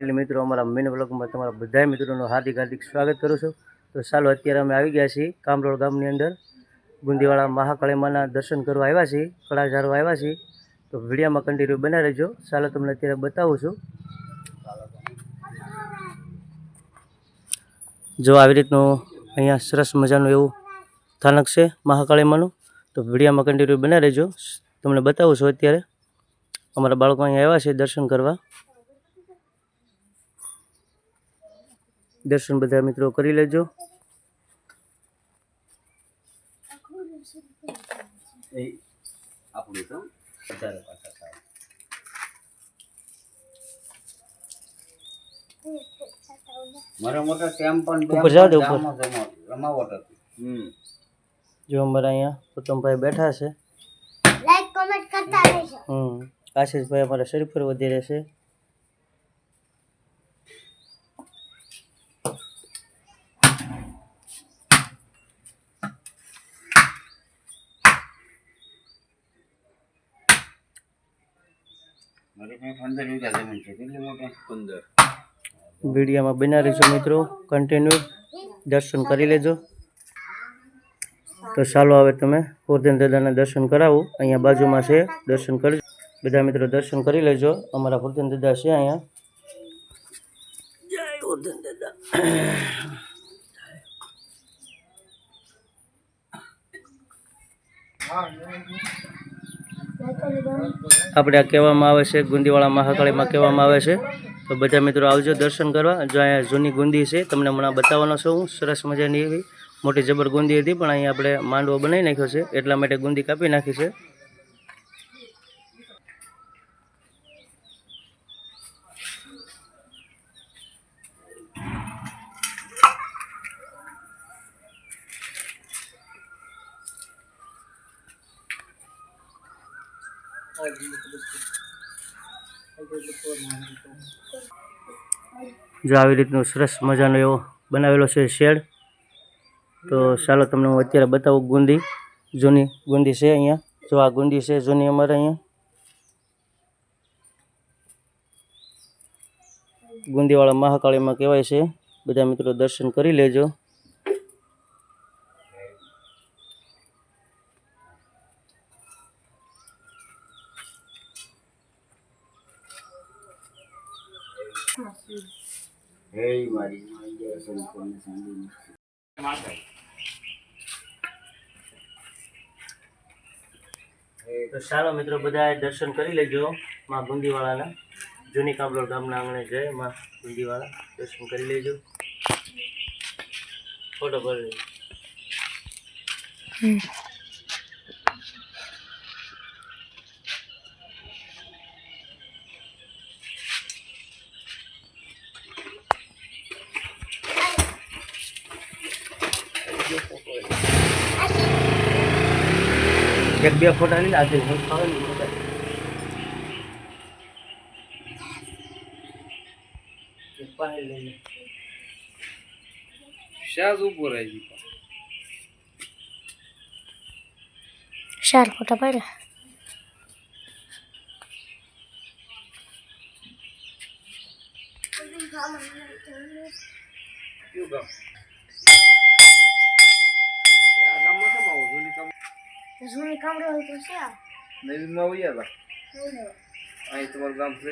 એટલે મિત્રો અમારા મેન બ્લોગમાં તમારા બધા મિત્રોનું હાર્દિક હાર્દિક સ્વાગત કરું છું। તો ચાલો અત્યારે અમે આવી ગયા છીએ કામરોડ ગામની અંદર ગુંદીવાળા મહાકાળી માના દર્શન કરવા આવ્યા છીએ, કળાઝારો આવ્યા છીએ। તો વિડીયોમાં કન્ટિન્યુ બના રહેજો। ચાલો તમને અત્યારે બતાવું છું। જો આવી રીતનું અહીંયા સરસ મજાનું એવું સ્થાનક છે મહાકાળી માનું। તો વિડીયોમાં કન્ટિન્યુ બના રહેજો, તમને બતાવું છું। અત્યારે અમારા બાળકો અહીંયા આવ્યા છે દર્શન કરવા। दर्शन बधा मित्रों करी लेजो। ऊपर जाओ, ऊपर जो हमारा यहाँ उत्तम भाई बैठा है, लाइक कमेंट करता रहो। आशीष भाई हमारा शरीर पर वधी रहे। वीडियो में बना रही मित्रों, कंटिन्यू दर्शन कर लेजो। तो चालो हवे तमे गोवर्धन दादा दर्शन करावो। अहींया बाजू में से दर्शन कर बधा मित्रों दर्शन कर लेजो। अमरा गोवर्धन दादा है अहींया। जय गोवर्धन दादा। આપણે આ કહેવામાં આવે છે ગુંદીવાળા મહાકાળીમાં કહેવામાં આવે છે। તો બધા મિત્રો આવજો દર્શન કરવા। જો અહીંયા જૂની ગુંદી છે, તમને હમણાં બતાવવાનો છું હું। સરસ મજાની એવી મોટી જબર ગુંદી હતી, પણ અહીંયા આપણે માંડવો બનાવી નાખ્યો છે, એટલા માટે ગુંદી કાપી નાખી છે। जो આવી રીતનું સરસ મજાનો એવો બનાવેલો છે શેડ। તો ચાલો તમને હું અત્યારે બતાવું। ગુંદી જૂની ગુંદી છે અહીંયા। જો આ ગુંદી છે જૂની અમારે અહીંયા ગુંદીવાળા મહાકાળીમાં કહેવાય છે। બધા મિત્રો દર્શન કરી લેજો। तो चालो मित्रों बधाए दर्शन करी लेजो मां गुंदीवाळाना। जूनी कामरोड गामना आंगणे जय मां गुंदीवाळा, दर्शन करी लेजो। फोटो भर लेजो। एक बे फोटा ली आगे चार फोटा पड़ा। जूनी काम रही तो क्या नहीं, मैं वही आता आई तुम्हारे काम से।